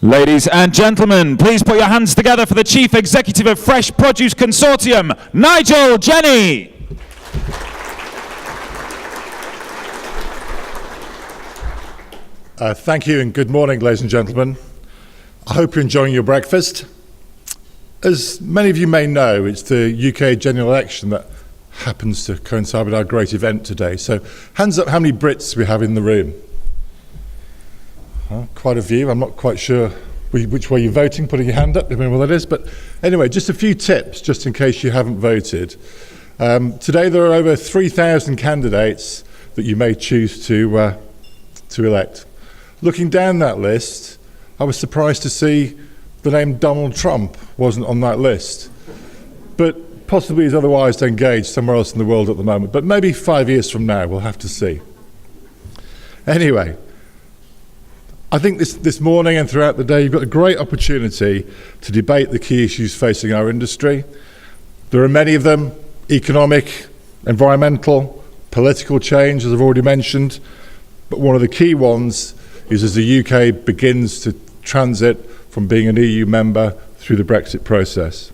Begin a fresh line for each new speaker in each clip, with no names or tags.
Ladies and gentlemen, please put your hands together for the Chief Executive of Fresh Produce Consortium, Nigel Jenny.
Thank you and good morning, ladies and gentlemen. I hope you're enjoying your breakfast. As many of you may know, it's the UK general election that happens to coincide with our great event today. So hands up how many Brits we have in the room. Quite a few. I'm not quite sure which way you're voting, putting your hand up, depending on what that is. But anyway, just a few tips, just in case you haven't voted. Today there are over 3,000 candidates that you may choose to elect. Looking down that list, I was surprised to see the name Donald Trump wasn't on that list. But possibly he's otherwise engaged somewhere else in the world at the moment. But maybe 5 years from now, we'll have to see. Anyway, I think this morning and throughout the day, you've got a great opportunity to debate the key issues facing our industry. There are many of them: economic, environmental, political change, as I've already mentioned. But one of the key ones is as the UK begins to transit from being an EU member through the Brexit process.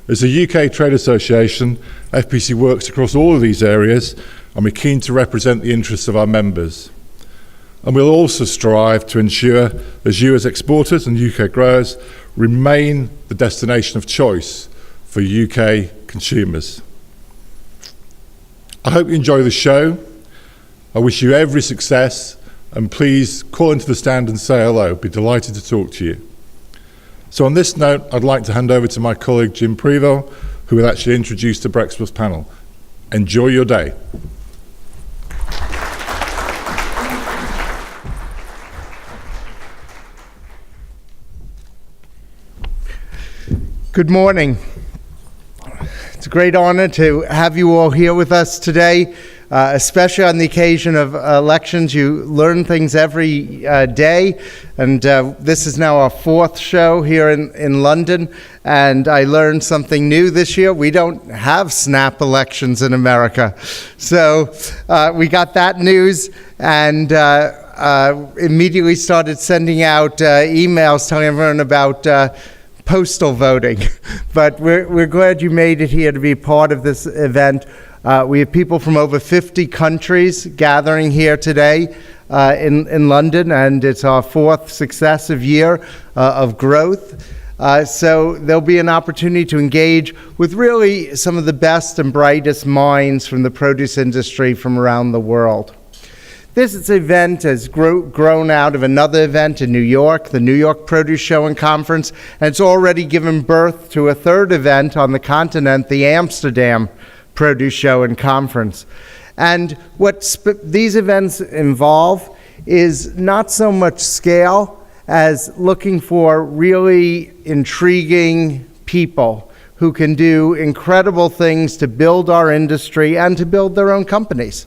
As a UK trade association, FPC works across all of these areas, and we're keen to represent the interests of our members. And we'll also strive to ensure that you as exporters and UK growers remain the destination of choice for UK consumers. I hope you enjoy the show. I wish you every success, and please call into the stand and say hello. I'd be delighted to talk to you. So on this note, I'd like to hand over to my colleague Jim Prevor, who will actually introduce the Breakfast panel. Enjoy your day.
Good morning. It's a great honor to have you all here with us today, especially on the occasion of elections. You learn things every day, and this is now our fourth show here in London, and I learned something new this year. We don't have snap elections in America. So we got that news, and immediately started sending out emails telling everyone about postal voting. But we're glad you made it here to be part of this event. We have people from over 50 countries gathering here today in London, and it's our fourth successive year of growth. So there'll be an opportunity to engage with really some of the best and brightest minds from the produce industry from around the world. This event has grown out of another event in New York, the New York Produce Show and Conference, and it's already given birth to a third event on the continent, the Amsterdam Produce Show and Conference. And what these events involve is not so much scale as looking for really intriguing people who can do incredible things to build our industry and to build their own companies.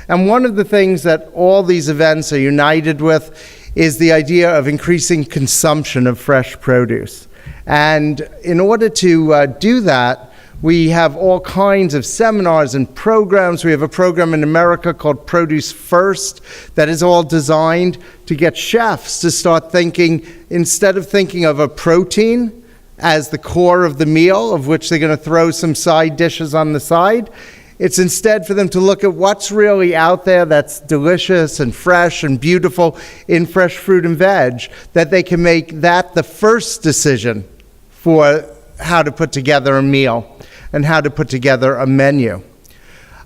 And one of the things that all these events are united with is the idea of increasing consumption of fresh produce. And in order to do that, we have all kinds of seminars and programs. We have a program in America called Produce First that is all designed to get chefs to start thinking, instead of thinking of a protein as the core of the meal, of which they're going to throw some side dishes on the side, it's instead for them to look at what's really out there that's delicious and fresh and beautiful in fresh fruit and veg, that they can make that the first decision for how to put together a meal and how to put together a menu.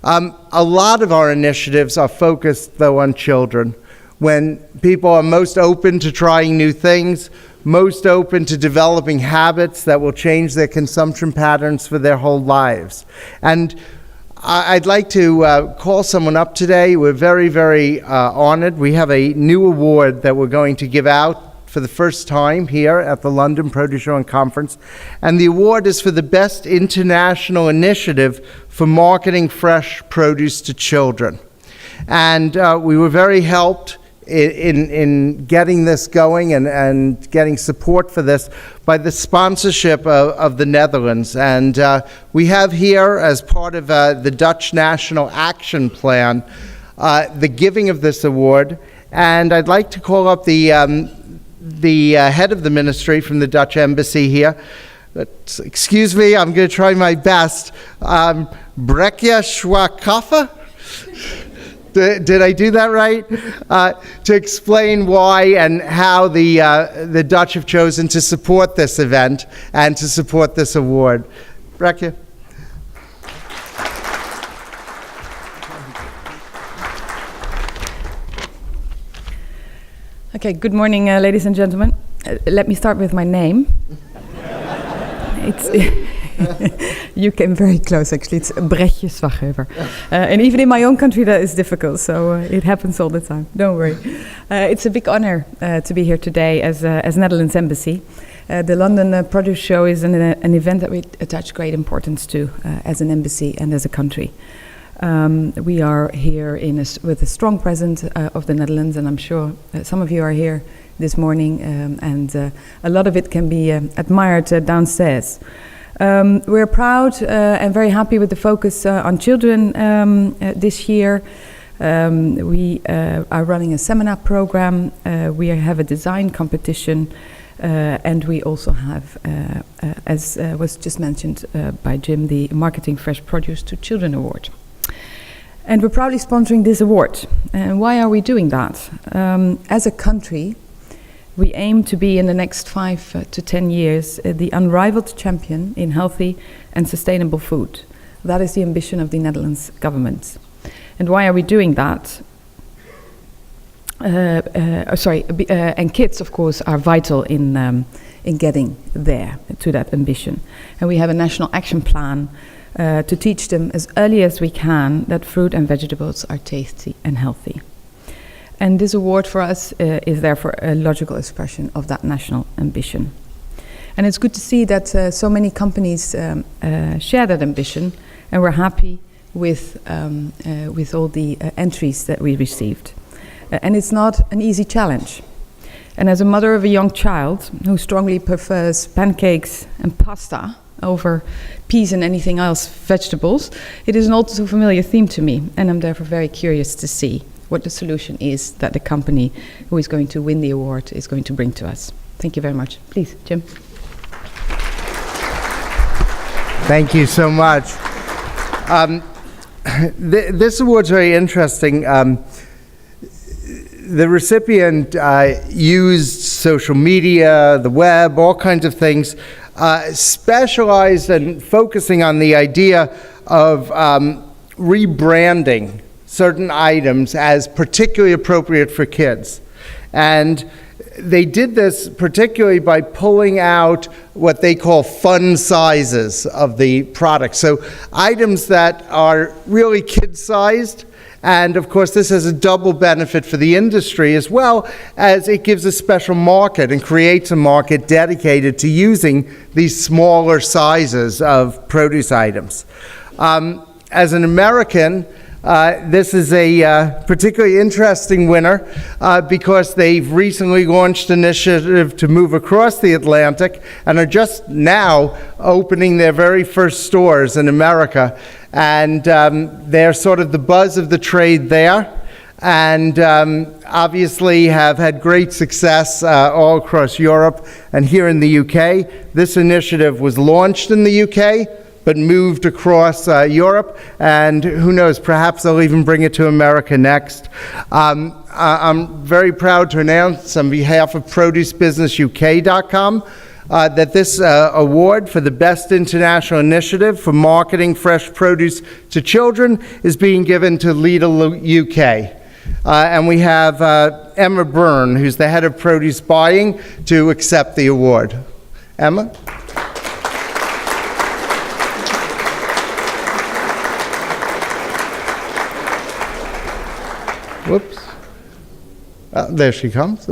A lot of our initiatives are focused, though, on children. When people are most open to trying new things, most open to developing habits that will change their consumption patterns for their whole lives. And I'd like to call someone up today. We're very, very honored. We have a new award that we're going to give out for the first time here at the London Produce Show and Conference. And the award is for the best international initiative for marketing fresh produce to children. And we were very helped in getting this going and getting support for this by the sponsorship of the Netherlands. And we have here, as part of the Dutch National Action Plan, the giving of this award. And I'd like to call up the the head of the ministry from the Dutch embassy here. But, excuse me, I'm going to try my best. Brekje Schwakafa? Did I do that right? To explain why and how the Dutch have chosen to support this event and to support this award. Brekje.
Okay, good morning, ladies and gentlemen. Let me start with my name. You came very close, actually. It's Brekje Schwakafa. And even in my own country, that is difficult, so it happens all the time. Don't worry. It's a big honor to be here today as Netherlands Embassy. The London Produce Show is an event that we attach great importance to as an embassy and as a country. We are here with a strong presence of the Netherlands, and I'm sure some of you are here this morning, and a lot of it can be admired downstairs. We're proud and very happy with the focus on children this year. We are running a seminar program, we have a design competition, and we also have, as was just mentioned by Jim, the Marketing Fresh Produce to Children Award. And we're proudly sponsoring this award. And why are we doing that? As a country, we aim to be in the next 5 to 10 years the unrivaled champion in healthy and sustainable food. That is the ambition of the Netherlands government. And why are we doing that? And kids, of course, are vital in getting there to that ambition. And we have a national action plan to teach them as early as we can that fruit and vegetables are tasty and healthy. And this award for us is therefore a logical expression of that national ambition. And it's good to see that so many companies share that ambition, and we're happy with all the entries that we received. And it's not an easy challenge. And as a mother of a young child who strongly prefers pancakes and pasta over peas and anything else, vegetables, it is an all too familiar theme to me, and I'm therefore very curious to see what the solution is that the company who is going to win the award is going to bring to us. Thank you very much. Please, Jim.
Thank you so much. This award's very interesting. The recipient used social media, the web, all kinds of things, specialized and focusing on the idea of rebranding certain items as particularly appropriate for kids. And they did this particularly by pulling out what they call fun sizes of the product. So items that are really kid-sized. And of course, this has a double benefit for the industry as well as it gives a special market and creates a market dedicated to using these smaller sizes of produce items. As an American, this is a particularly interesting winner because they've recently launched an initiative to move across the Atlantic and are just now opening their very first stores in America. And they're sort of the buzz of the trade there, and obviously have had great success all across Europe and here in the UK. This initiative was launched in the UK, but moved across Europe, and who knows, perhaps they'll even bring it to America next. I'm very proud to announce on behalf of ProduceBusinessUK.com that this award for the Best International Initiative for Marketing Fresh Produce to Children is being given to Lidl UK. And we have Emma Byrne, who's the head of produce buying, to accept the award. Emma? Whoops. There she comes.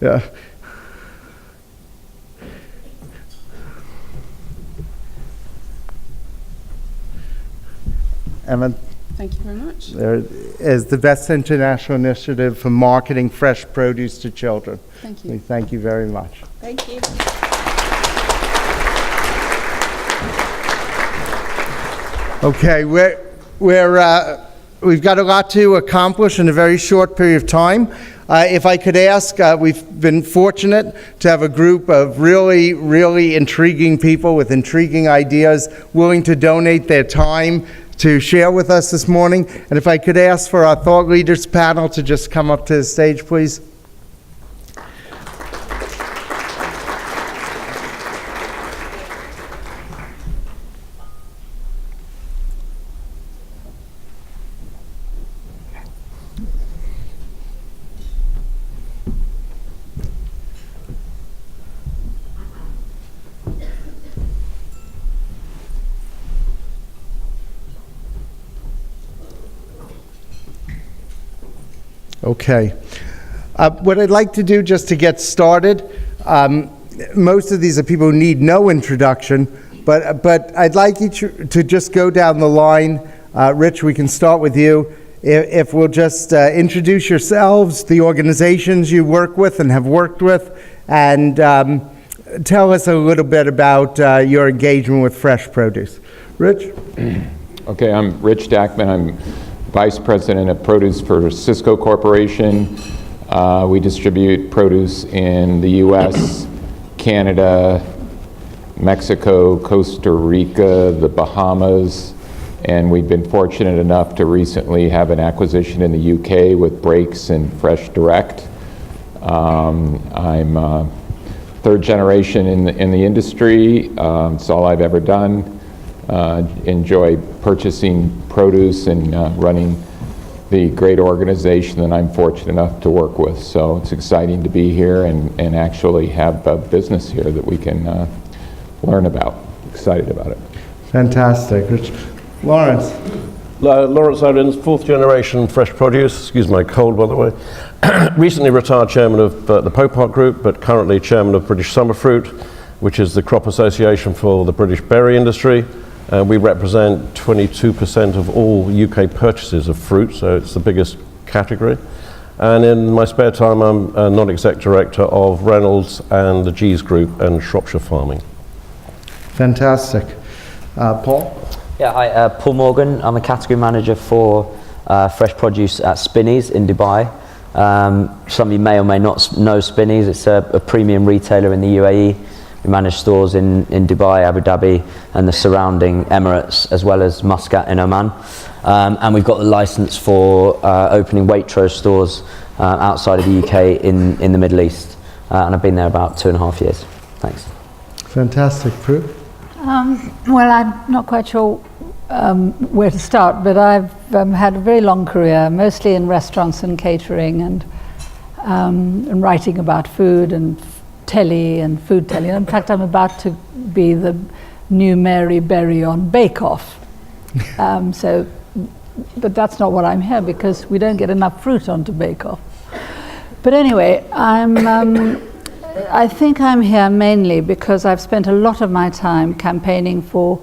Yeah. Emma,
thank you very much.
There is the Best International Initiative for Marketing Fresh Produce to Children.
Thank you.
We thank you very much.
Thank you.
Okay, we're we've got a lot to accomplish in a very short period of time. If I could ask, we've been fortunate to have a group of really, really intriguing people with intriguing ideas willing to donate their time to share with us this morning. And if I could ask for our thought leaders panel to just come up to the stage, please. Okay. What I'd like to do just to get started, most of these are people who need no introduction, but I'd like you to just go down the line. Rich, we can start with you. If we'll just introduce yourselves, the organizations you work with and have worked with, and tell us a little bit about your engagement with fresh produce. Rich?
Okay, I'm Rich Dachman. I'm Vice President of Produce for Sysco Corporation. We distribute produce in the US, Canada, Mexico, Costa Rica, the Bahamas, and we've been fortunate enough to recently have an acquisition in the UK with Breaks and Fresh Direct. I'm third generation in the industry. It's all I've ever done. Enjoy purchasing produce and running the great organization that I'm fortunate enough to work with. So it's exciting to be here and actually have a business here that we can learn about. Excited about it.
Fantastic. Rich. Laurence.
Laurence Olins, fourth generation fresh produce. Excuse my cold, by the way. Recently retired chairman of the Popart Group, but currently chairman of British Summer Fruit, which is the crop association for the British berry industry. We represent 22% of all UK purchases of fruit, so it's the biggest category. And in my spare time, I'm a non-exec director of Reynolds and the G's Group and Shropshire Farming.
Fantastic. Paul?
Yeah, hi, Paul Morgan. I'm a category manager for fresh produce at Spinneys in Dubai. Some of you may or may not know Spinneys. It's a premium retailer in the UAE. We manage stores in Dubai, Abu Dhabi, and the surrounding Emirates, as well as Muscat in Oman. And we've got the license for opening Waitrose stores outside of the UK in the Middle East. And I've been there about 2.5 years. Thanks.
Fantastic. Prue?
Well, I'm not quite sure where to start, but I've had a very long career, mostly in restaurants and catering and writing about food and telly and food telly. In fact, I'm about to be the new Mary Berry on Bake Off. But that's not what I'm here, because we don't get enough fruit onto Bake Off. But anyway, I think I'm here mainly because I've spent a lot of my time campaigning for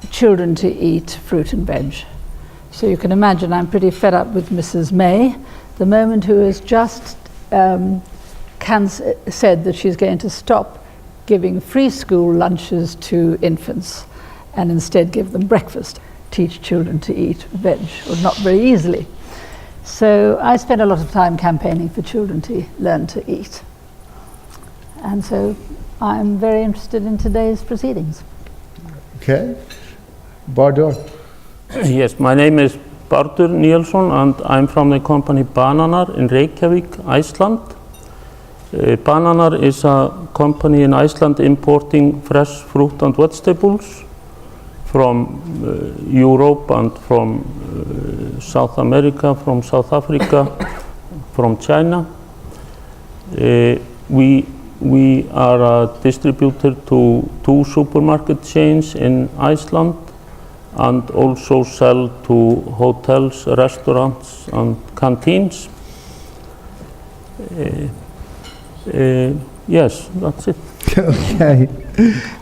children to eat fruit and veg. So you can imagine I'm pretty fed up with Mrs. May, the moment who has just said that she's going to stop giving free school lunches to infants and instead give them breakfast. Teach children to eat veg, or not very easily. So I spent a lot of time campaigning for children to learn to eat. And so I'm very interested in today's proceedings.
Okay. Bardur.
Yes, my name is Bardur Nielsson and I'm from the company Bananar in Reykjavik, Iceland. Bananar is a company in Iceland importing fresh fruit and vegetables from Europe and from South America, from South Africa, from China. We are a distributor to 2 supermarket chains in Iceland and also sell to hotels, restaurants and canteens. Yes, that's it.
Okay.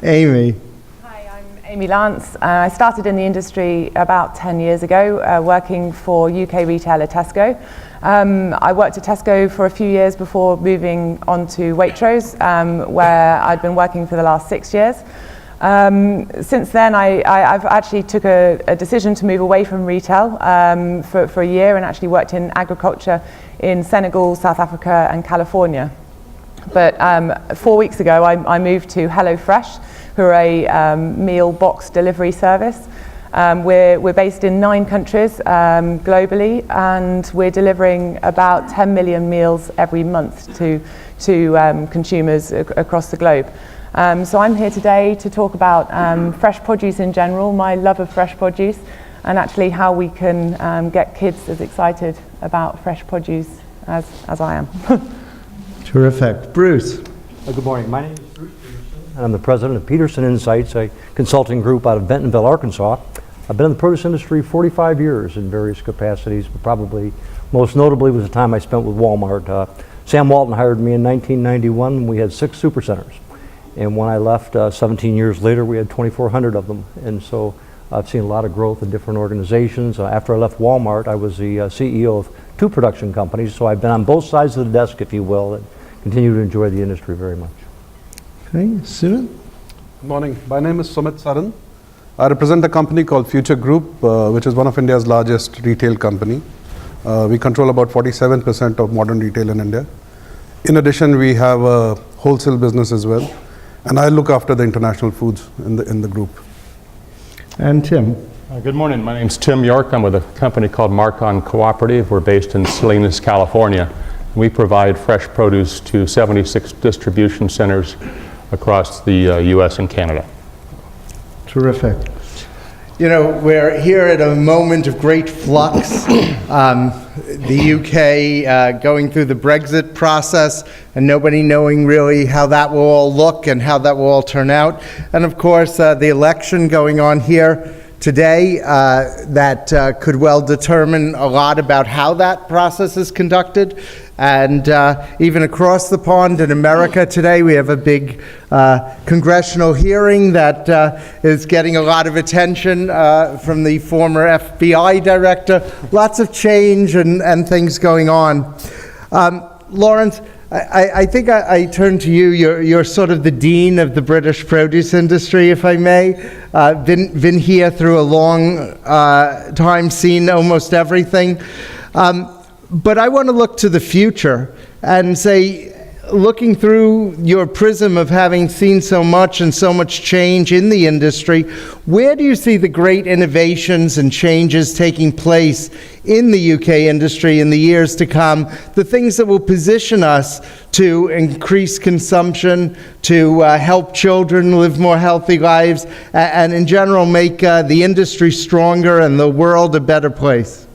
Amy.
Hi, I'm Amy Lance. I started in the industry about 10 years ago, working for UK retailer Tesco. I worked at Tesco for a few years before moving on to Waitrose, where I'd been working for the last 6 years. Since then, I've actually took a decision to move away from retail for a year and actually worked in agriculture in Senegal, South Africa and California. But 4 weeks ago, I moved to HelloFresh, who are a meal box delivery service. We're based in 9 countries globally, and we're delivering about 10 million meals every month to consumers across the globe. So I'm here today to talk about fresh produce in general, my love of fresh produce, and actually how we can get kids as excited about fresh produce as I am.
Terrific. Bruce.
Good morning. My name is Bruce Peterson, and I'm the president of Peterson Insights, a consulting group out of Bentonville, Arkansas. I've been in the produce industry 45 years in various capacities, but probably most notably was the time I spent with Wal-Mart. Sam Walton hired me in 1991 when we had 6 supercenters. And when I left 17 years later, we had 2,400 of them. And so I've seen a lot of growth in different organizations. After I left Wal-Mart, I was the CEO of 2 production companies. So I've been on both sides of the desk, if you will, and continue to enjoy the industry very much.
Okay, Sumit.
Good morning. My name is Sumit Saran. I represent a company called Future Group, which is one of India's largest retail company. We control about 47% of modern retail in India. In addition, we have a wholesale business as well. And I look after the international foods in the group.
And Tim.
Good morning. My name's Tim York. I'm with a company called Marcon Cooperative. We're based in Salinas, California. We provide fresh produce to 76 distribution centers across the U.S. and Canada.
Terrific. You know, we're here at a moment of great flux. The UK going through the Brexit process and nobody knowing really how that will all look and how that will all turn out. And of course, the election going on here today that could well determine a lot about how that process is conducted. And even across the pond in America today, we have a big congressional hearing that is getting a lot of attention from the former FBI director. Lots of change and things going on. Laurence, I think I turn to you. You're sort of the dean of the British produce industry, if I may. Been here through a long time, seen almost everything. But I want to look to the future and say, looking through your prism of having seen so much and so much change in the industry, where do you see the great innovations and changes taking place in the UK industry in the years to come, the things that will position us to increase consumption, to help children live more healthy lives, and in general make the industry stronger and the world a better place?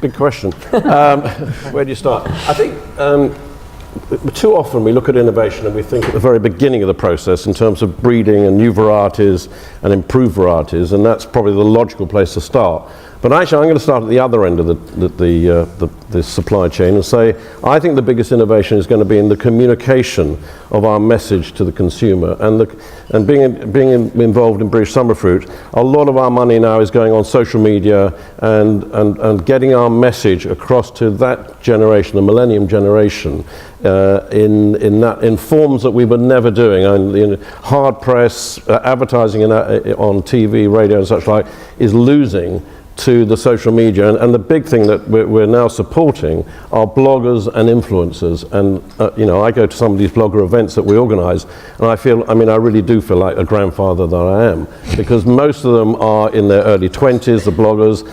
Big question. Where do you start? I think too often we look at innovation and we think at the very beginning of the process in terms of breeding and new varieties and improved varieties, and that's probably the logical place to start. But actually, I'm going to start at the other end of the supply chain and say, I think the biggest innovation is going to be in the communication of our message to the consumer. And being involved in British Summer Fruit, a lot of our money now is going on social media and getting our message across to that generation, the millennium generation, in forms that we were never doing. And hard press, advertising on TV, radio and such like is losing to the social media, and the big thing that we're now supporting are bloggers and influencers. And I go to some of these blogger events that we organize, and I really do feel like a grandfather that I am, because most of them are in their early 20s, the bloggers.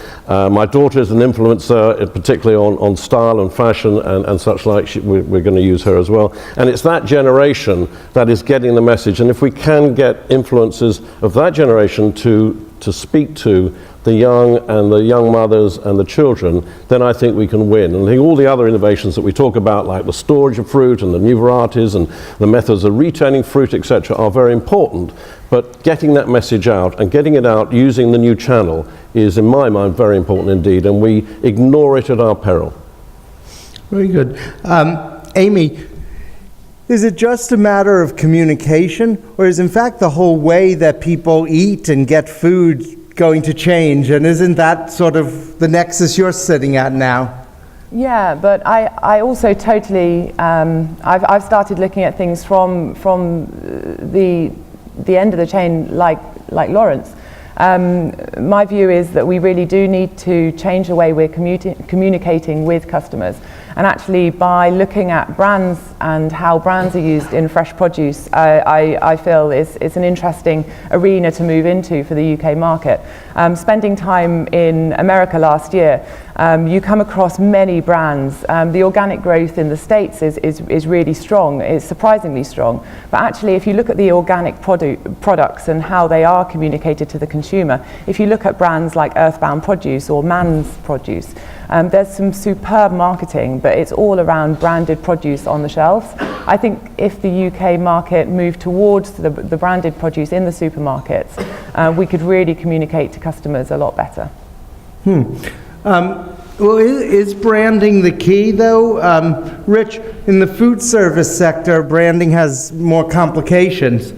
My daughter is an influencer, particularly on style and fashion and such like. We're going to use her as well. And it's that generation that is getting the message, and if we can get influencers of that generation to speak to the young and the young mothers and the children, then I think we can win. And I think all the other innovations that we talk about, like the storage of fruit and the new varieties and the methods of retaining fruit, etc., are very important. But getting that message out and getting it out using the new channel is, in my mind, very important indeed, and we ignore it at our peril.
Very good. Amy, is it just a matter of communication, or is in fact the whole way that people eat and get food going to change? And isn't that sort of the nexus you're sitting at now?
Yeah, but I also totally, I've started looking at things from the the end of the chain like Laurence. My view is that we really do need to change the way we're communicating with customers. And actually, by looking at brands and how brands are used in fresh produce, I feel it's an interesting arena to move into for the UK market. Spending time in America last year, you come across many brands. The organic growth in the States is really strong. It's surprisingly strong. But actually, if you look at the organic products and how they are communicated to the consumer, if you look at brands like Earthbound Produce or Man's Produce, there's some superb marketing, but it's all around branded produce on the shelves. I think if the UK market moved towards the branded produce in the supermarkets, we could really communicate to customers a lot better.
Well, is branding the key, though? Rich, in the food service sector, branding has more complications.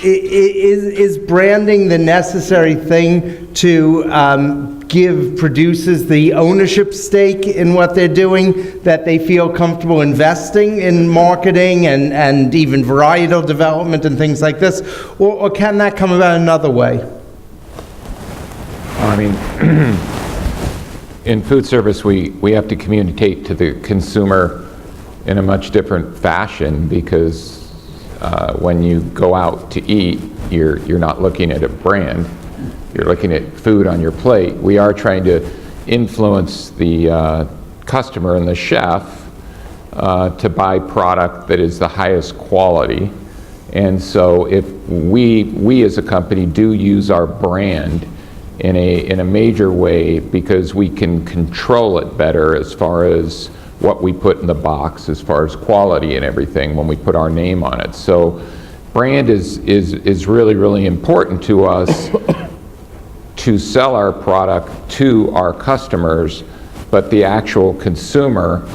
Is branding the necessary thing to give producers the ownership stake in what they're doing, that they feel comfortable investing in marketing and even varietal development and things like this? Or can that come about another way?
I mean, in food service, we have to communicate to the consumer in a much different fashion, because when you go out to eat, you're not looking at a brand, you're looking at food on your plate. We are trying to influence the customer and the chef to buy product that is the highest quality. And so if we as a company do use our brand in a major way, because we can control it better as far as what we put in the box, as far as quality and everything, when we put our name on it. So brand is really, really important to us to sell our product to our customers, but the actual consumer,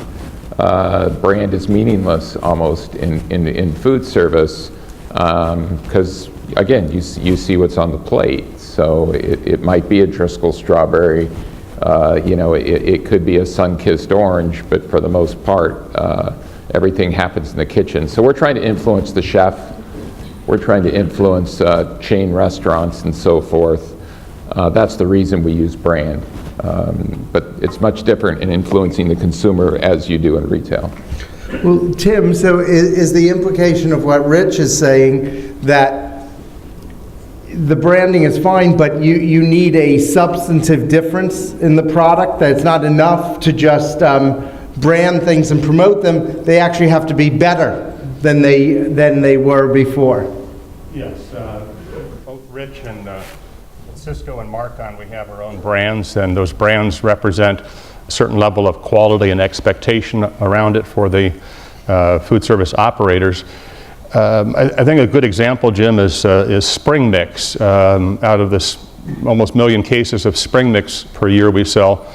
brand is meaningless almost in food service, because again, you see what's on the plate. So it might be a Driscoll strawberry, it could be a sun-kissed orange, but for the most part, everything happens in the kitchen. So we're trying to influence the chef, we're trying to influence chain restaurants and so forth. That's the reason we use brand. But it's much different in influencing the consumer as you do in retail.
Well, Tim, so is the implication of what Rich is saying that the branding is fine, but you need a substantive difference in the product, that it's not enough to just brand things and promote them, they actually have to be better than they were before?
Yes, both Rich and Sysco and Marcon, we have our own brands, and those brands represent a certain level of quality and expectation around it for the food service operators. I think a good example, Jim, is spring mix. Out of this almost 1 million cases of spring mix per year we sell,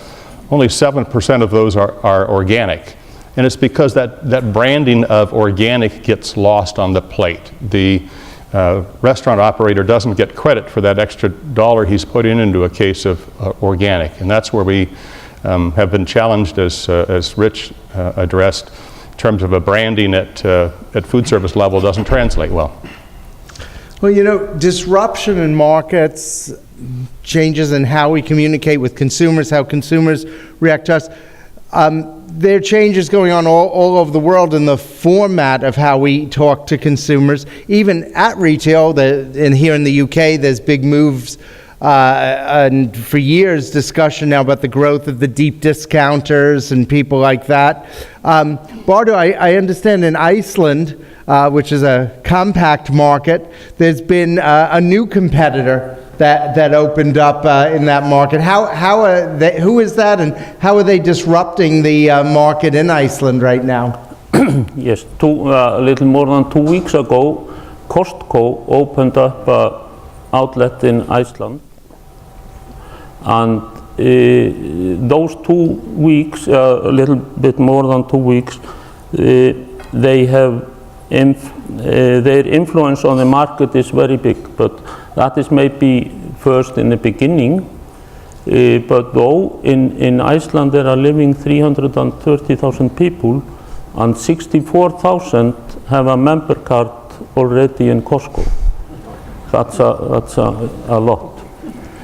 only 7% of those are organic. And it's because that branding of organic gets lost on the plate. The restaurant operator doesn't get credit for that extra dollar he's put into a case of organic. And that's where we have been challenged, as Rich addressed, in terms of a branding at food service level doesn't translate well.
Well, disruption in markets, changes in how we communicate with consumers, how consumers react to us. There are changes going on all over the world in the format of how we talk to consumers. Even at retail, and here in the UK, there's big moves, and for years discussion now about the growth of the deep discounters and people like that. Bardur, I understand in Iceland, which is a compact market, there's been a new competitor that opened up in that market. Who is that, and how are they disrupting the market in Iceland right now?
Yes, a little more than 2 weeks ago, Costco opened up an outlet in Iceland. And those 2 weeks, a little bit more than 2 weeks, they have their influence on the market is very big, but that is maybe first in the beginning. But though in Iceland there are living 330,000 people, and 64,000 have a member card already in Costco. That's a lot.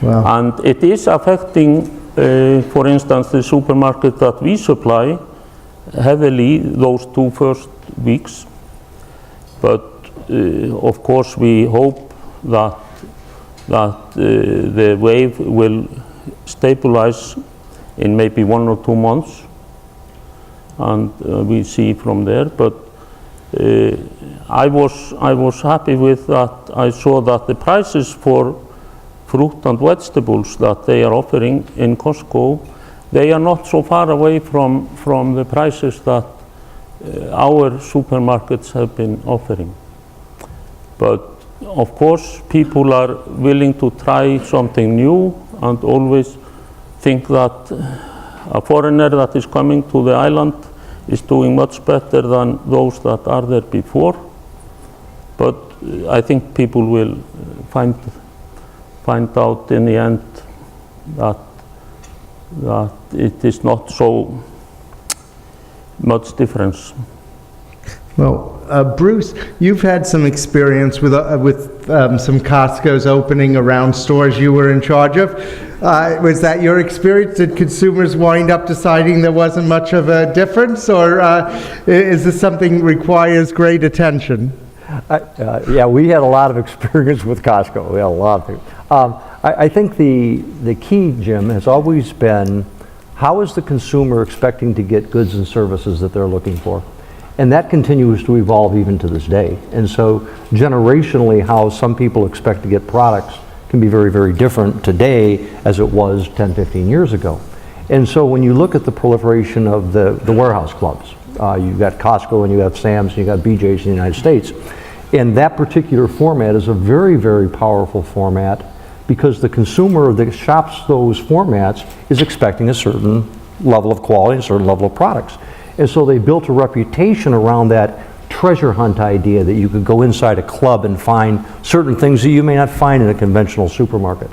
Wow.
And it is affecting, for instance, the supermarket that we supply heavily those 2 first weeks. But of course, we hope that the wave will stabilize in maybe 1 or 2 months, and we see from there. But I was happy with that. I saw that the prices for fruit and vegetables that they are offering in Costco, they are not so far away from the prices that our supermarkets have been offering. But of course, people are willing to try something new and always think that a foreigner that is coming to the island is doing much better than those that are there before. But I think people will find out in the end that it is not so much difference.
Well, Bruce, you've had some experience with some Costco's opening around stores you were in charge of. Was that your experience? Did consumers wind up deciding there wasn't much of a difference, or is this something that requires great attention?
Yeah, we had a lot of experience with Costco. We had a lot of it. I think the key, Jim, has always been how is the consumer expecting to get goods and services that they're looking for? And that continues to evolve even to this day. And so generationally, how some people expect to get products can be very, very different today as it was 10, 15 years ago. And so when you look at the proliferation of the warehouse clubs, you've got Costco and you have Sam's and you got BJ's in the United States. And that particular format is a very, very powerful format because the consumer that shops those formats is expecting a certain level of quality, a certain level of products. And so they built a reputation around that treasure hunt idea that you could go inside a club and find certain things that you may not find in a conventional supermarket.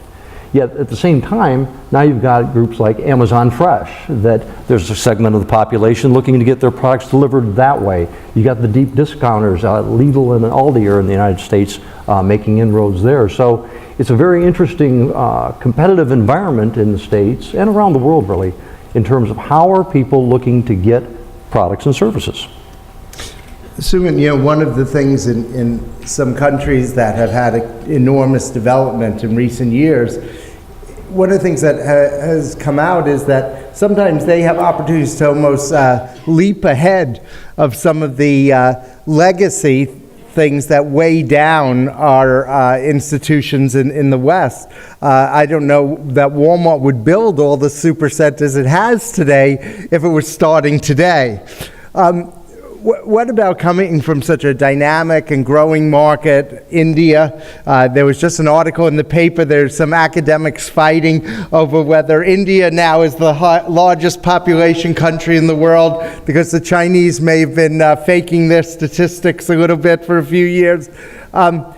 Yet at the same time, now you've got groups like Amazon Fresh, that there's a segment of the population looking to get their products delivered that way. You got the deep discounters, Lidl and Aldi are in the United States making inroads there. So it's a very interesting competitive environment in the States and around the world really, in terms of how are people looking to get products and services.
Sumit, you know, one of the things in some countries that have had enormous development in recent years, one of the things that has come out is that sometimes they have opportunities to almost leap ahead of some of the legacy things that weigh down our institutions in the West. I don't know that Walmart would build all the supercenters it has today if it was starting today. What about coming from such a dynamic and growing market, India? There was just an article in the paper, there's some academics fighting over whether India now is the largest population country in the world because the Chinese may have been faking their statistics a little bit for a few years. To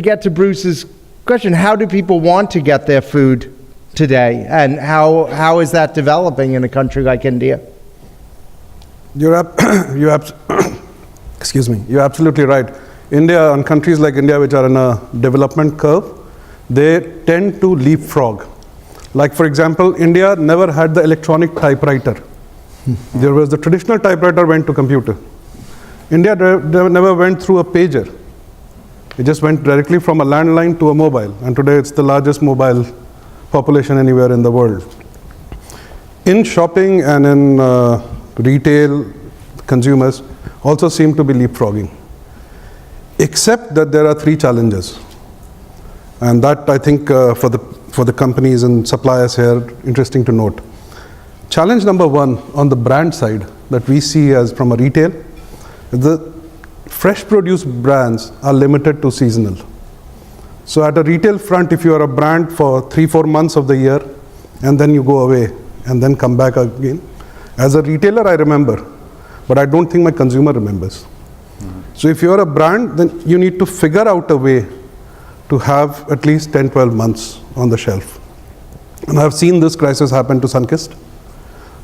get to Bruce's question, how do people want to get their food today? And how is that developing in a country like India?
You're absolutely right. India and countries like India, which are in a development curve, they tend to leapfrog. Like for example, India never had the electronic typewriter. There was the traditional typewriter went to computer. India never went through a pager. It just went directly from a landline to a mobile, and today it's the largest mobile population anywhere in the world. In shopping and in retail, consumers also seem to be leapfrogging, except that there are 3 challenges, and that I think for the companies and suppliers here, interesting to note. Challenge number 1 on the brand side that we see as from a retail, the fresh produce brands are limited to seasonal. So at a retail front, if you are a brand for 3-4 months of the year, and then you go away and then come back again, as a retailer, I remember, but I don't think my consumer remembers. So if you're a brand, then you need to figure out a way to have at least 10-12 months on the shelf. And I've seen this crisis happen to Sunkist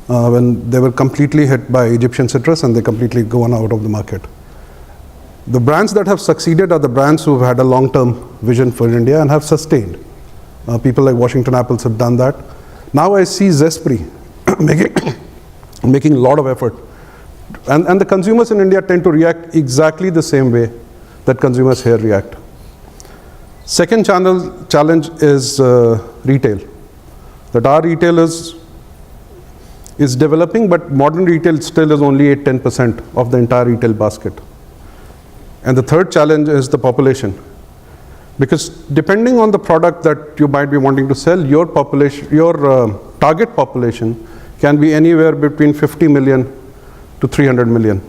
when they were completely hit by Egyptian citrus and they completely gone out of the market. The brands that have succeeded are the brands who've had a long-term vision for India and have sustained. People like Washington Apples have done that. Now I see Zespri making a lot of effort. And the consumers in India tend to react exactly the same way that consumers here react. Second challenge is retail. That our retail is developing, but modern retail still is only 8-10% of the entire retail basket. And the third challenge is the population. Because depending on the product that you might be wanting to sell, your target population can be anywhere between 50 million to 300 million.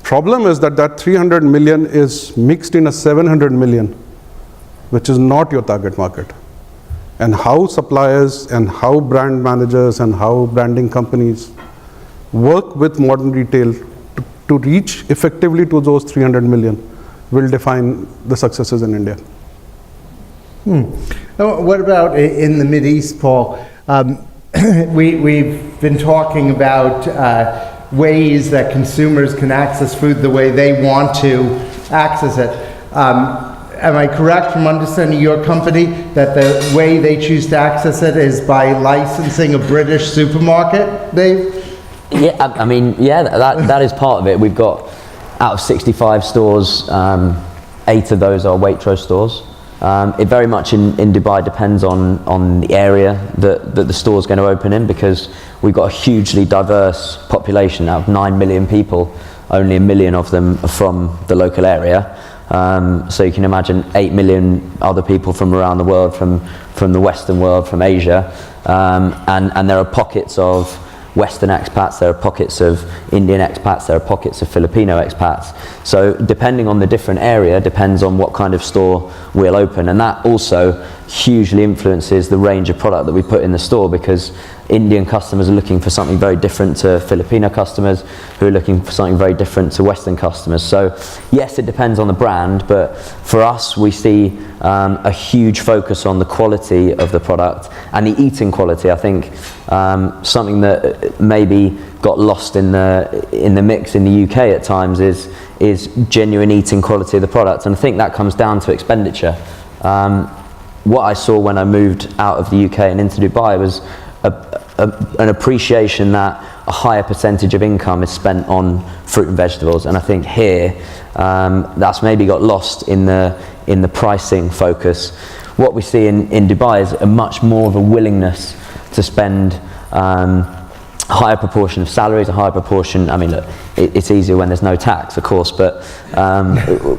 Problem is that 300 million is mixed in a 700 million, which is not your target market. And how suppliers and how brand managers and how branding companies work with modern retail to reach effectively to those 300 million will define the successes in India.
Now, what about in the Mideast, Paul? We've been talking about ways that consumers can access food the way they want to access it. Am I correct from understanding your company that the way they choose to access it is by licensing a British supermarket, Dave?
Yeah, I mean, yeah, that is part of it. We've got, out of 65 stores, 8 of those are Waitrose stores. It very much in Dubai depends on the area that the store's going to open in, because we've got a hugely diverse population. Out of 9 million people, only 1 million of them are from the local area. So you can imagine 8 million other people from around the world, from the Western world, from Asia. And there are pockets of Western expats, there are pockets of Indian expats, there are pockets of Filipino expats. So depending on the different area, depends on what kind of store we'll open. And that also hugely influences the range of product that we put in the store, because Indian customers are looking for something very different to Filipino customers, who are looking for something very different to Western customers. So yes, it depends on the brand, but for us we see a huge focus on the quality of the product and the eating quality. I think something that maybe got lost in the mix in the UK at times is genuine eating quality of the product, and I think that comes down to expenditure. What I saw when I moved out of the UK and into Dubai was an appreciation that a higher percentage of income is spent on fruit and vegetables, and I think here that's maybe got lost in the pricing focus. What we see in Dubai is a much more of a willingness to spend a higher proportion of salaries, a higher proportion. I mean, look, it's easier when there's no tax, of course, but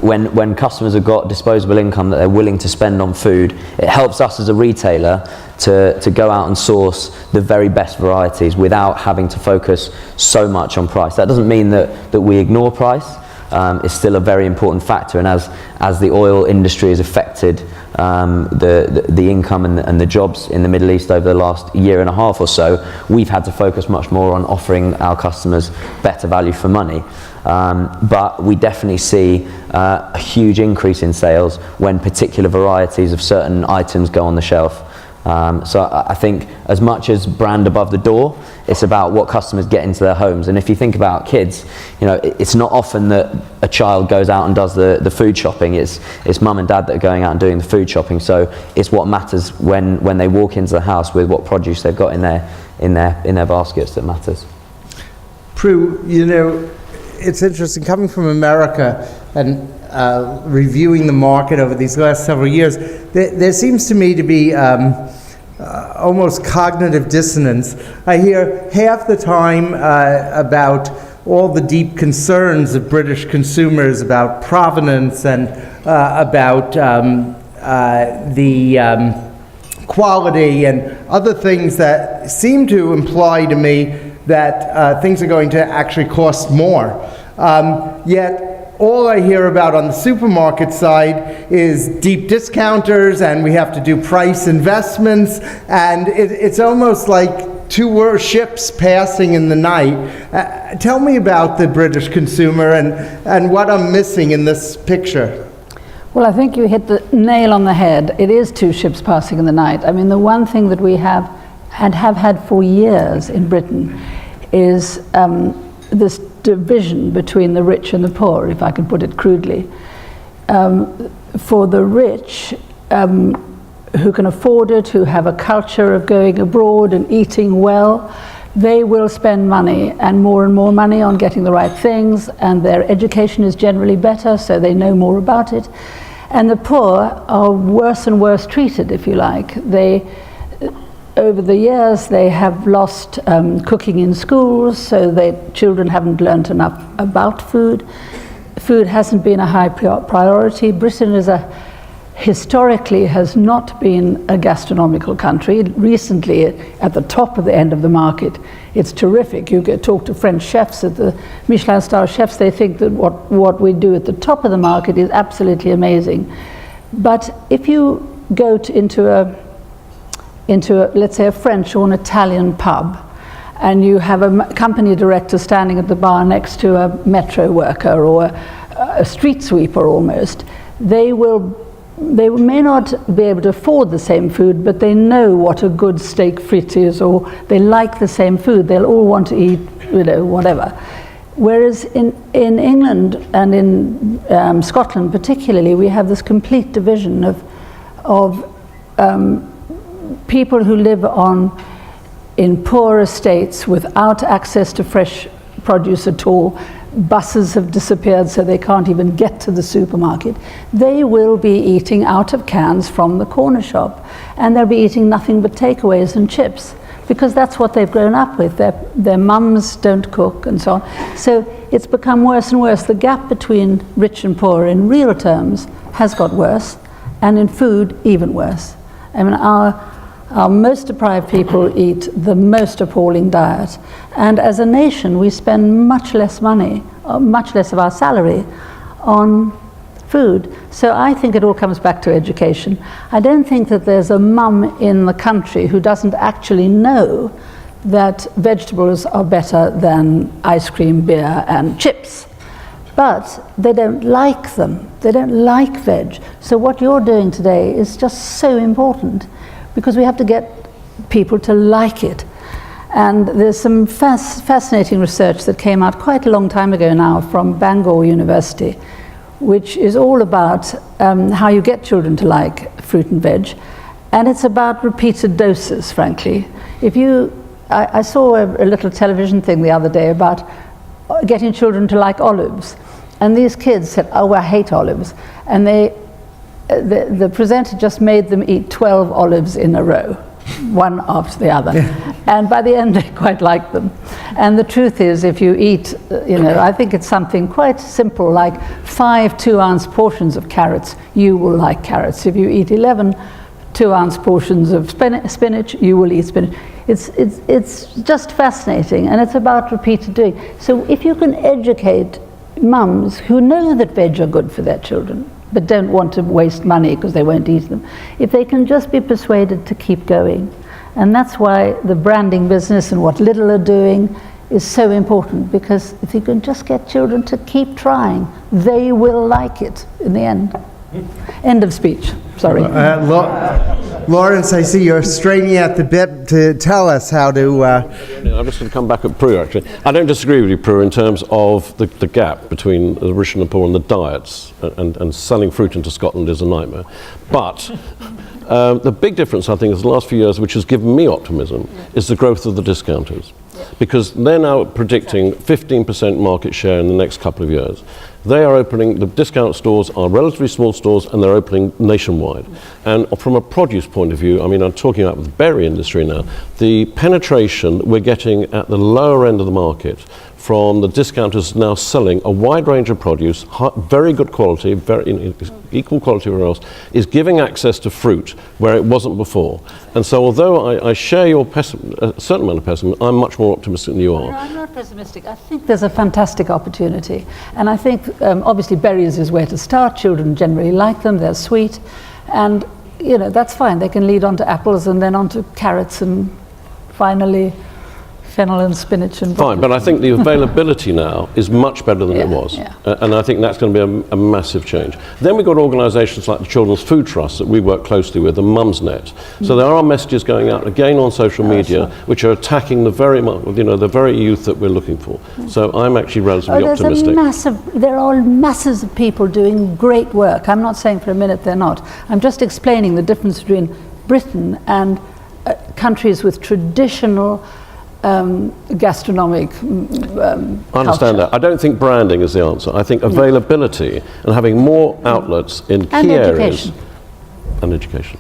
when customers have got disposable income that they're willing to spend on food, it helps us as a retailer to go out and source the very best varieties without having to focus so much on price. That doesn't mean that we ignore price. It's still a very important factor, and as the oil industry has affected the income and the jobs in the Middle East over the last year and a half or so, we've had to focus much more on offering our customers better value for money. But we definitely see a huge increase in sales when particular varieties of certain items go on the shelf. So I think as much as brand above the door, it's about what customers get into their homes. And if you think about kids, you know, it's not often that a child goes out and does the food shopping. It's mum and dad that are going out and doing the food shopping. So it's what matters when they walk into the house with what produce they've got in their baskets that matters.
Prue, you know, it's interesting coming from America and reviewing the market over these last several years. There seems to me to be almost cognitive dissonance. I hear half the time about all the deep concerns of British consumers about provenance and about the quality and other things that seem to imply to me that things are going to actually cost more. Yet all I hear about on the supermarket side is deep discounters, and we have to do price investments, and it's almost like two ships passing in the night. Tell me about the British consumer and what I'm missing in this picture.
Well, I think you hit the nail on the head. It is two ships passing in the night. I mean, the one thing that we have had for years in Britain is this division between the rich and the poor, if I can put it crudely. For the rich, who can afford it, who have a culture of going abroad and eating well, they will spend money and more money on getting the right things, and their education is generally better, so they know more about it. And the poor are worse and worse treated, if you like. Over the years, they have lost cooking in schools, so their children haven't learned enough about food. Food hasn't been a high priority. Britain historically has not been a gastronomical country. Recently, at the top of the end of the market, it's terrific. You talk to French chefs at the Michelin star chefs, they think that what we do at the top of the market is absolutely amazing. But if you go into a, let's say, a French or an Italian pub, and you have a company director standing at the bar next to a metro worker or a street sweeper almost, they may not be able to afford the same food, but they know what a good steak frit is, or they like the same food. They'll all want to eat, whatever. Whereas in England and in Scotland particularly, we have this complete division of people who live in poor estates without access to fresh produce at all. Buses have disappeared, so they can't even get to the supermarket. They will be eating out of cans from the corner shop, and they'll be eating nothing but takeaways and chips, because that's what they've grown up with. Their mums don't cook and so on. So it's become worse and worse. The gap between rich and poor in real terms has got worse, and in food even worse. I mean, our most deprived people eat the most appalling diet, and as a nation we spend much less money, much less of our salary on food. So I think it all comes back to education. I don't think that there's a mum in the country who doesn't actually know that vegetables are better than ice cream, beer and chips, but they don't like them. They don't like veg. So what you're doing today is just so important, because we have to get people to like it. And there's some fascinating research that came out quite a long time ago now from Bangor University, which is all about how you get children to like fruit and veg. And it's about repeated doses, frankly. I saw a little television thing the other day about getting children to like olives. And these kids said, oh, I hate olives. And the presenter just made them eat 12 olives in a row, one after the other. And by the end, they quite liked them. And the truth is, if you eat, I think it's something quite simple, like 5 2-ounce portions of carrots, you will like carrots. If you eat 11 2-ounce portions of spinach, you will eat spinach. It's just fascinating, and it's about repeated doing. So if you can educate mums who know that veg are good for their children, but don't want to waste money because they won't eat them, if they can just be persuaded to keep going. And that's why the branding business and what Lidl are doing is so important, because if you can just get children to keep trying, they will like it in the end. End of speech. Sorry.
Laurence, I see you're straining at the bit to tell us how to...
I'm just going to come back at Prue, actually. I don't disagree with you, Prue, in terms of the gap between the rich and the poor and the diets, and selling fruit into Scotland is a nightmare. But the big difference, I think, is the last few years, which has given me optimism, is the growth of the discounters. Because they're now predicting 15% market share in the next couple of years. They are opening, the discount stores are relatively small stores, and they're opening nationwide. And from a produce point of view, I mean, I'm talking about the berry industry now, the penetration we're getting at the lower end of the market from the discounters now selling a wide range of produce, very good quality, very equal quality everywhere else, is giving access to fruit where it wasn't before. And so although I share your a certain amount of pessimism, I'm much more optimistic than you are.
No, I'm not pessimistic. I think there's a fantastic opportunity. And I think obviously berries is where to start. Children generally like them, they're sweet. And that's fine. They can lead on to apples and then on to carrots and finally fennel and spinach and
Fine, but I think the availability now is much better than it was.
Yeah.
And I think that's going to be a massive change. Then we've got organisations like the Children's Food Trust that we work closely with, and Mumsnet. So there are messages going out again on social media which are attacking the very youth that we're looking for. So I'm actually relatively optimistic.
There are masses of people doing great work. I'm not saying for a minute they're not. I'm just explaining the difference between Britain and countries with traditional gastronomic
I understand that. I don't think branding is the answer. I think availability and having more outlets in key areas. And education.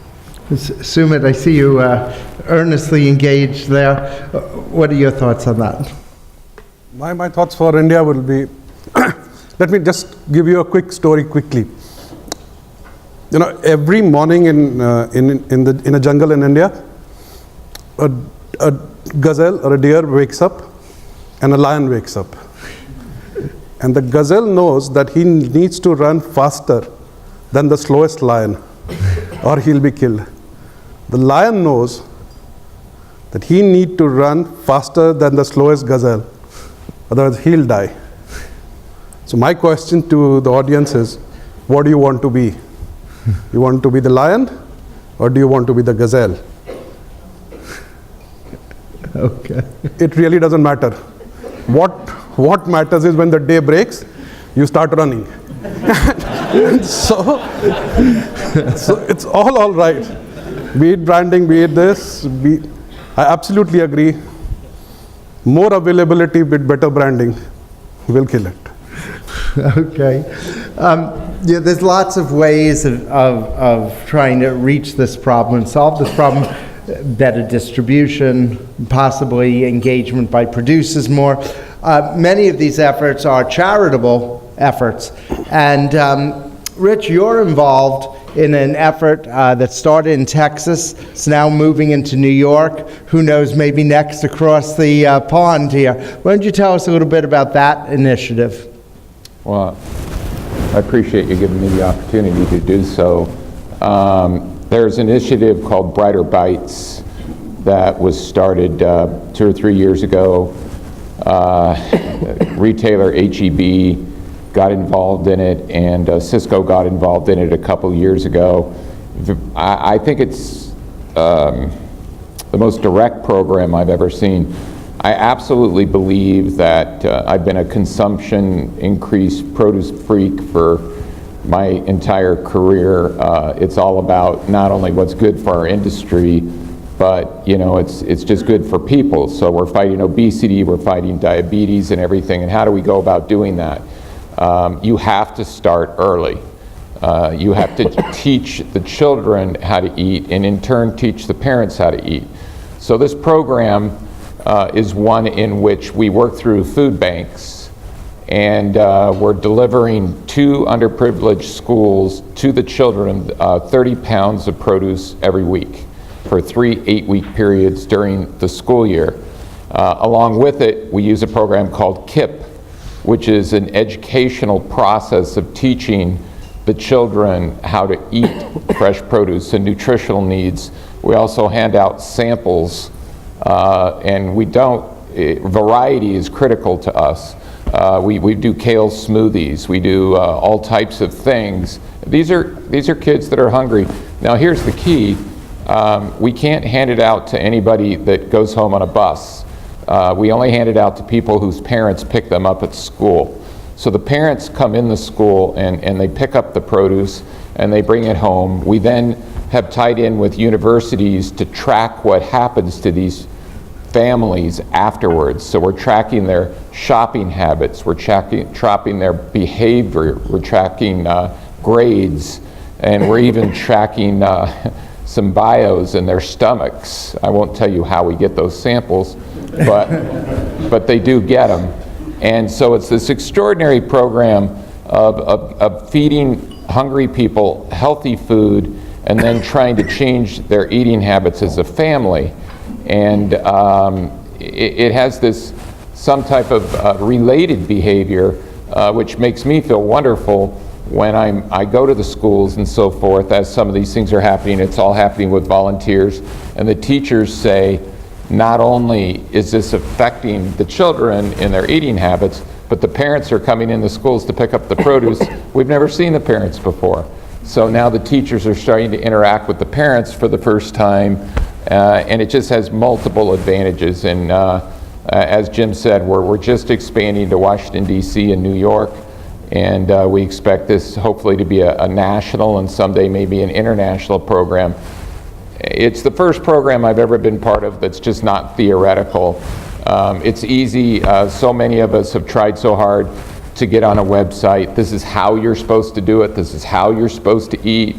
Sumit, I see you earnestly engaged there. What are your thoughts on that?
My thoughts for India will be, let me just give you a quick story quickly. You know, every morning in a jungle in India, a gazelle or a deer wakes up and a lion wakes up. And the gazelle knows that he needs to run faster than the slowest lion or he'll be killed. The lion knows that he needs to run faster than the slowest gazelle, otherwise he'll die. So my question to the audience is, what do you want to be? You want to be the lion or do you want to be the gazelle?
Okay.
It really doesn't matter. What matters is when the day breaks, you start running. so it's all right. Be it branding, be it this. I absolutely agree. More availability with better branding will kill it.
Okay. There's lots of ways of trying to reach this problem and solve this problem. Better distribution, possibly engagement by producers more. Many of these efforts are charitable efforts. And Rich, you're involved in an effort that started in Texas. It's now moving into New York. Who knows, maybe next across the pond here. Why don't you tell us a little bit about that initiative?
Well, I appreciate you giving me the opportunity to do so. There's an initiative called Brighter Bites that was started 2 or 3 years ago. Retailer HEB got involved in it, and Sysco got involved in it a couple years ago. I think it's the most direct program I've ever seen. I absolutely believe that I've been a consumption increased produce freak for my entire career. It's all about not only what's good for our industry, but it's just good for people. So we're fighting obesity, we're fighting diabetes and everything. And how do we go about doing that? You have to start early. You have to teach the children how to eat, and in turn teach the parents how to eat. So this program is one in which we work through food banks, and we're delivering to underprivileged schools to the children 30 pounds of produce every week for 3 8-week periods during the school year. Along with it, we use a program called KIP, which is an educational process of teaching the children how to eat fresh produce and nutritional needs. We also hand out samples, and variety is critical to us. We do kale smoothies. We do all types of things. These are kids that are hungry. Now here's the key. We can't hand it out to anybody that goes home on a bus. We only hand it out to people whose parents pick them up at school. So the parents come in the school and they pick up the produce and they bring it home. We then have tied in with universities to track what happens to these families afterwards. So we're tracking their shopping habits, we're tracking their behavior, we're tracking grades, and we're even tracking some bios in their stomachs. I won't tell you how we get those samples, but they do get them. And so it's this extraordinary program of feeding hungry people healthy food and then trying to change their eating habits as a family. And it has some type of related behavior, which makes me feel wonderful when I go to the schools and so forth. As some of these things are happening, it's all happening with volunteers, and the teachers say, not only is this affecting the children in their eating habits, but the parents are coming into schools to pick up the produce. We've never seen the parents before. So now the teachers are starting to interact with the parents for the first time, and it just has multiple advantages. And as Jim said, we're just expanding to Washington, D.C. and New York, and we expect this hopefully to be a national and someday maybe an international program. It's the first program I've ever been part of that's just not theoretical. It's easy. So many of us have tried so hard to get on a website. This is how you're supposed to do it. This is how you're supposed to eat,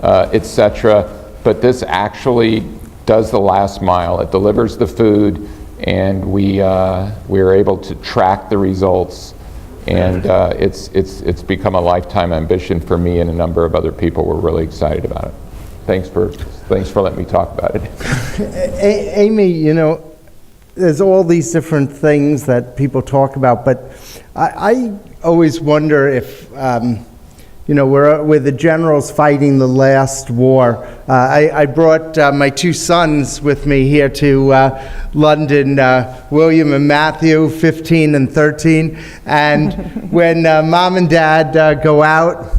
etc. But this actually does the last mile. It delivers the food, and we are able to track the results. And it's become a lifetime ambition for me and a number of other people. We're really excited about it. Thanks for letting me talk about it.
Amy, you know, there's all these different things that people talk about, but I always wonder if, you know, we're the generals fighting the last war. I brought my two sons with me here to London, William and Matthew, 15 and 13. And when mom and dad go out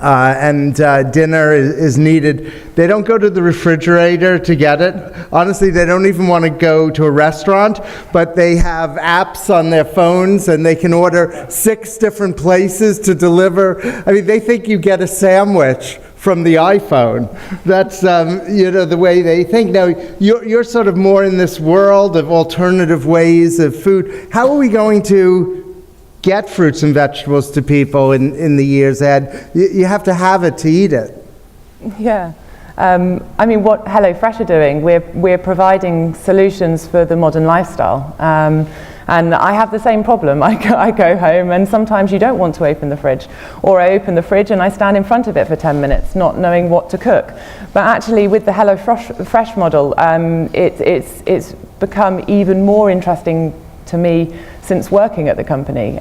and dinner is needed, they don't go to the refrigerator to get it. Honestly, they don't even want to go to a restaurant, but they have apps on their phones and they can order 6 different places to deliver. I mean, they think you get a sandwich from the iPhone. That's you know, the way they think. Now, you're sort of more in this world of alternative ways of food. How are we going to get fruits and vegetables to people in the years ahead? You have to have it to eat it.
Yeah. I mean, what HelloFresh are doing, we're providing solutions for the modern lifestyle. And I have the same problem. I go home and sometimes you don't want to open the fridge. Or I open the fridge and I stand in front of it for 10 minutes, not knowing what to cook. But actually with the HelloFresh model, it's become even more interesting to me since working at the company,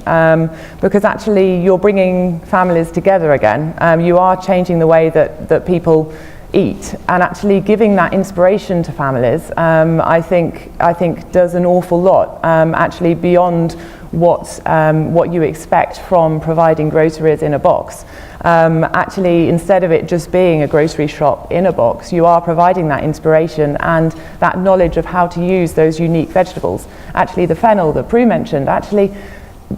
because actually you're bringing families together again. You are changing the way that people eat, and actually giving that inspiration to families, I think does an awful lot, actually beyond what you expect from providing groceries in a box. Actually, instead of it just being a grocery shop in a box, you are providing that inspiration and that knowledge of how to use those unique vegetables. Actually, the fennel that Prue mentioned, actually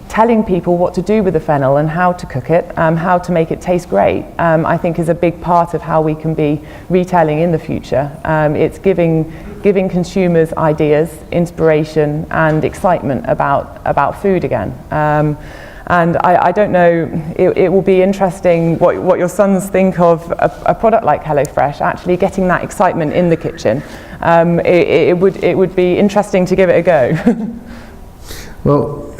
telling people what to do with the fennel and how to cook it, how to make it taste great, I think is a big part of how we can be retailing in the future. It's giving consumers ideas, inspiration and excitement about food again. And I don't know, it will be interesting what your sons think of a product like HelloFresh, actually getting that excitement in the kitchen. It would be interesting to give it a go.
Well,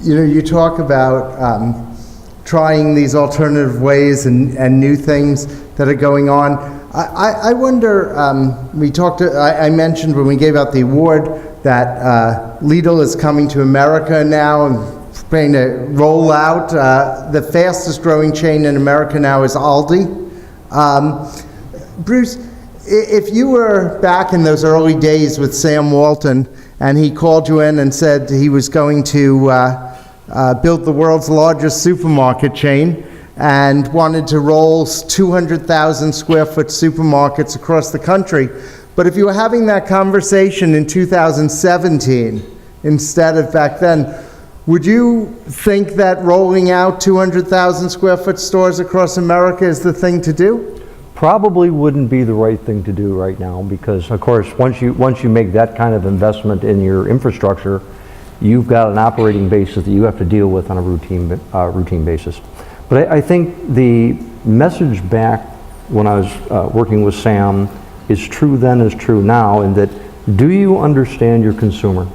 you know, you talk about trying these alternative ways and new things that are going on. I wonder, I mentioned when we gave out the award that Lidl is coming to America now and trying to roll out. The fastest growing chain in America now is Aldi. Bruce, if you were back in those early days with Sam Walton and he called you in and said he was going to built the world's largest supermarket chain and wanted to roll 200,000 square foot supermarkets across the country. But if you were having that conversation in 2017 instead of back then, would you think that rolling out 200,000 square foot stores across America is the thing to do?
Probably wouldn't be the right thing to do right now, because of course once you make that kind of investment in your infrastructure, you've got an operating basis that you have to deal with on a routine basis. But I think the message back when I was working with Sam is true then is true now, in that, do you understand your consumer?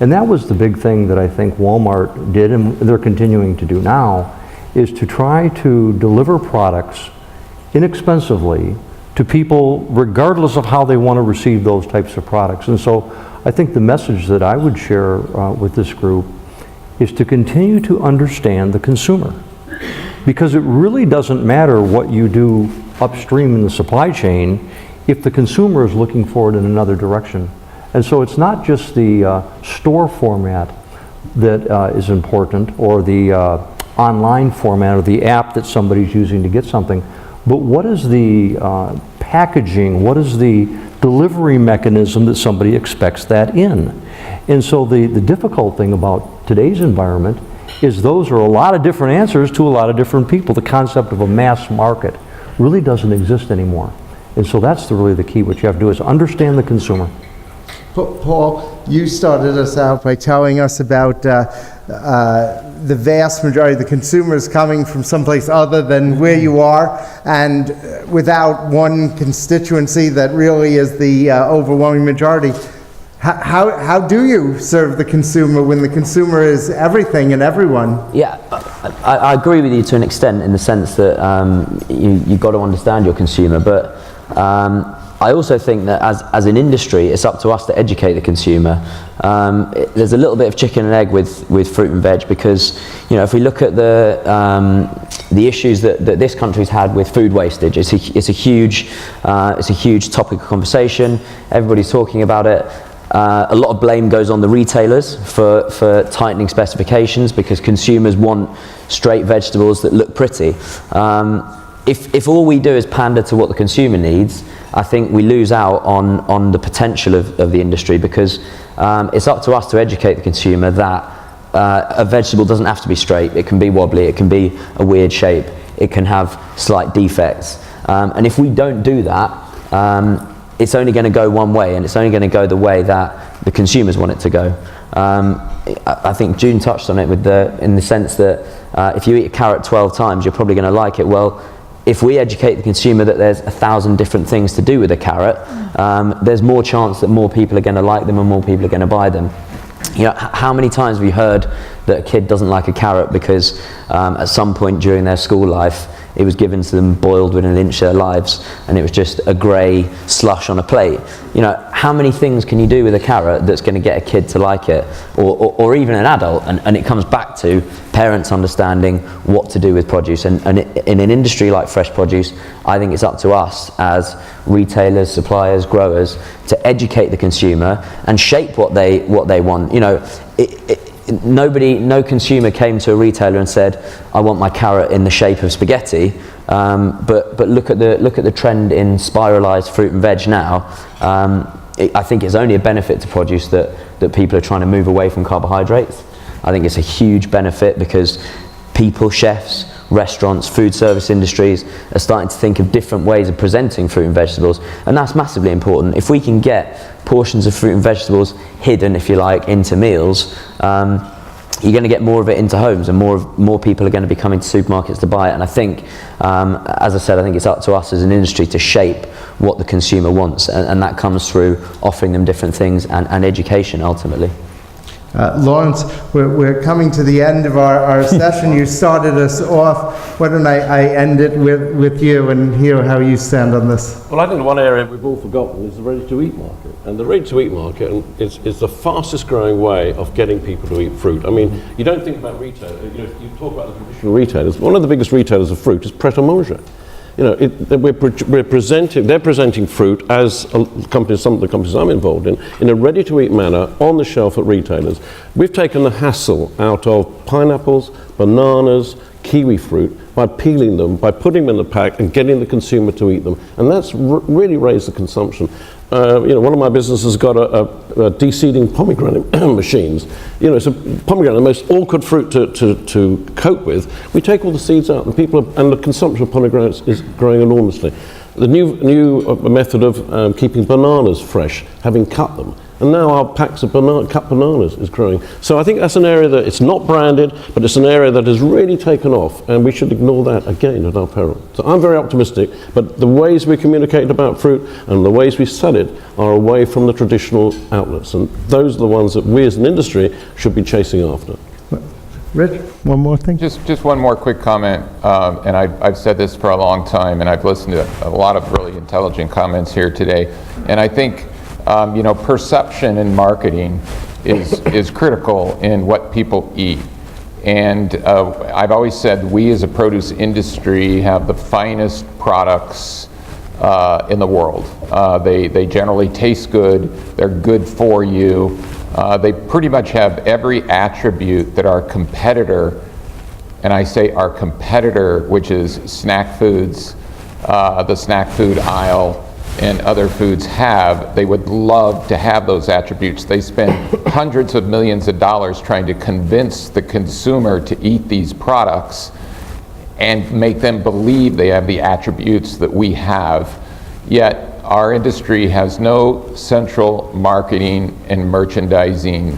And that was the big thing that I think Wal-Mart did, and they're continuing to do now, is to try to deliver products inexpensively to people regardless of how they want to receive those types of products. And so I think the message that I would share with this group is to continue to understand the consumer, because it really doesn't matter what you do upstream in the supply chain if the consumer is looking for it in another direction. And so it's not just the store format that is important, or the online format, or the app that somebody's using to get something, but what is the packaging, what is the delivery mechanism that somebody expects that in? And so the difficult thing about today's environment is those are a lot of different answers to a lot of different people. The concept of a mass market really doesn't exist anymore. And so that's really the key. What you have to do is understand the consumer.
Paul, you started us out by telling us about the vast majority of the consumers coming from someplace other than where you are, and without one constituency that really is the overwhelming majority. How do you serve the consumer when the consumer is everything and everyone?
Yeah, I agree with you to an extent, in the sense that you've got to understand your consumer, but I also think that as an industry, it's up to us to educate the consumer. There's a little bit of chicken and egg with fruit and veg, because, you know, if we look at the issues that this country's had with food wastage, it's a huge topic of conversation. Everybody's talking about it. A lot of blame goes on the retailers for tightening specifications, because consumers want straight vegetables that look pretty. If all we do is pander to what the consumer needs, I think we lose out on the potential of the industry, because it's up to us to educate the consumer that a vegetable doesn't have to be straight. It can be wobbly, it can be a weird shape, it can have slight defects. And if we don't do that, it's only going to go one way, and it's only going to go the way that the consumers want it to go. I think June touched on it in the sense that if you eat a carrot 12 times, you're probably going to like it. Well, if we educate the consumer that there's 1,000 different things to do with a carrot, there's more chance that more people are going to like them and more people are going to buy them. You know, how many times have you heard that a kid doesn't like a carrot because at some point during their school life it was given to them boiled within an inch of their lives, and it was just a grey slush on a plate? You know, how many things can you do with a carrot that's going to get a kid to like it, or even an adult? And it comes back to parents understanding what to do with produce. And in an industry like fresh produce, I think it's up to us as retailers, suppliers, growers to educate the consumer and shape what they want. You know, no consumer came to a retailer and said, I want my carrot in the shape of spaghetti, but look at the trend in spiralized fruit and veg now. I think it's only a benefit to produce that people are trying to move away from carbohydrates. I think it's a huge benefit because people, chefs, restaurants, food service industries are starting to think of different ways of presenting fruit and vegetables, and that's massively important. If we can get portions of fruit and vegetables hidden, if you like, into meals, you're going to get more of it into homes, and more people are going to be coming to supermarkets to buy it. And I think, as I said, I think it's up to us as an industry to shape what the consumer wants, and that comes through offering them different things and education ultimately.
Laurence, we're coming to the end of our session. You started us off. Why don't I end it with you and hear how you stand on this?
Well, I think one area we've all forgotten is the ready-to-eat market. And the ready-to-eat market is the fastest growing way of getting people to eat fruit. I mean, you don't think about retail. You know, you talk about the traditional retailers. One of the biggest retailers of fruit is Pret-a-Manger. You know, they're presenting fruit as some of the companies I'm involved in a ready-to-eat manner on the shelf at retailers. We've taken the hassle out of pineapples, bananas, kiwi fruit by peeling them, by putting them in the pack and getting the consumer to eat them. And that's really raised the consumption. You know, one of my businesses got a de-seeding pomegranate machines. You know, it's a pomegranate, the most awkward fruit to cope with. We take all the seeds out, and the consumption of pomegranates is growing enormously. The new method of keeping bananas fresh, having cut them, and now our packs of cut bananas is growing. So I think that's an area that it's not branded, but it's an area that has really taken off, and we should ignore that again at our peril. So I'm very optimistic, but the ways we communicate about fruit and the ways we sell it are away from the traditional outlets, and those are the ones that we as an industry should be chasing after.
Rich, one more thing?
Just one more quick comment, and I've said this for a long time, and I've listened to a lot of really intelligent comments here today, and I think you know, perception in marketing is critical in what people eat. And I've always said we as a produce industry have the finest products in the world. They generally taste good, they're good for you. They pretty much have every attribute that our competitor, and I say our competitor, which is snack foods, the snack food aisle, and other foods have. They would love to have those attributes. They spend hundreds of millions of dollars trying to convince the consumer to eat these products and make them believe they have the attributes that we have. Yet our industry has no central marketing and merchandising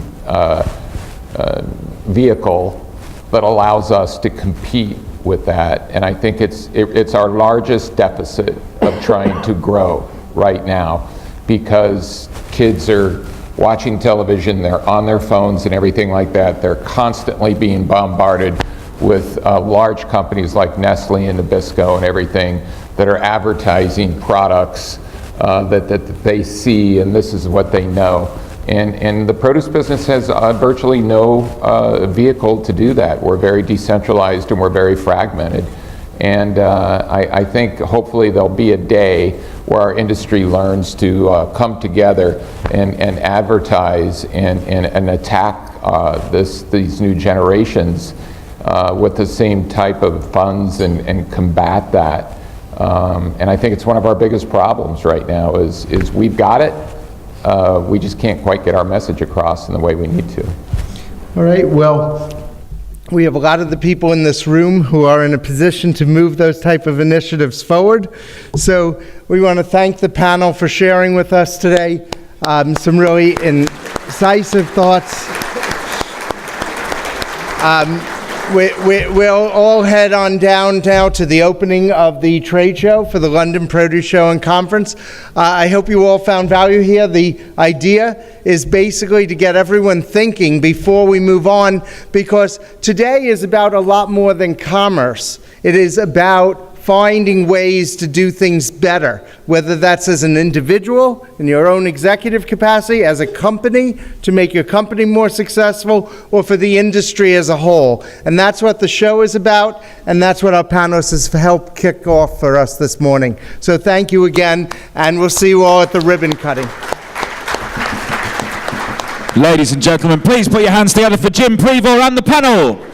vehicle that allows us to compete with that. And I think it's our largest deficit of trying to grow right now, because kids are watching television, they're on their phones and everything like that. They're constantly being bombarded with large companies like Nestle and Nabisco and everything that are advertising products that they see, and this is what they know. And the produce business has virtually no vehicle to do that. We're very decentralized and we're very fragmented. And I think hopefully there'll be a day where our industry learns to come together and advertise and attack these new generations with the same type of funds and combat that. And I think it's one of our biggest problems right now is we've got it, we just can't quite get our message across in the way we need to.
All right, well, we have a lot of the people in this room who are in a position to move those type of initiatives forward. So we want to thank the panel for sharing with us today some really incisive thoughts. We'll all head on down now to the opening of the trade show for the London Produce Show and Conference. I hope you all found value here. The idea is basically to get everyone thinking before we move on, because today is about a lot more than commerce. It is about finding ways to do things better, whether that's as an individual, in your own executive capacity, as a company, to make your company more successful, or for the industry as a whole. And that's what the show is about, and that's what our panelists has helped kick off for us this morning. So thank you again, and we'll see you all at the ribbon cutting.
Ladies and gentlemen, please put your hands together for Jim Prevor and the panel.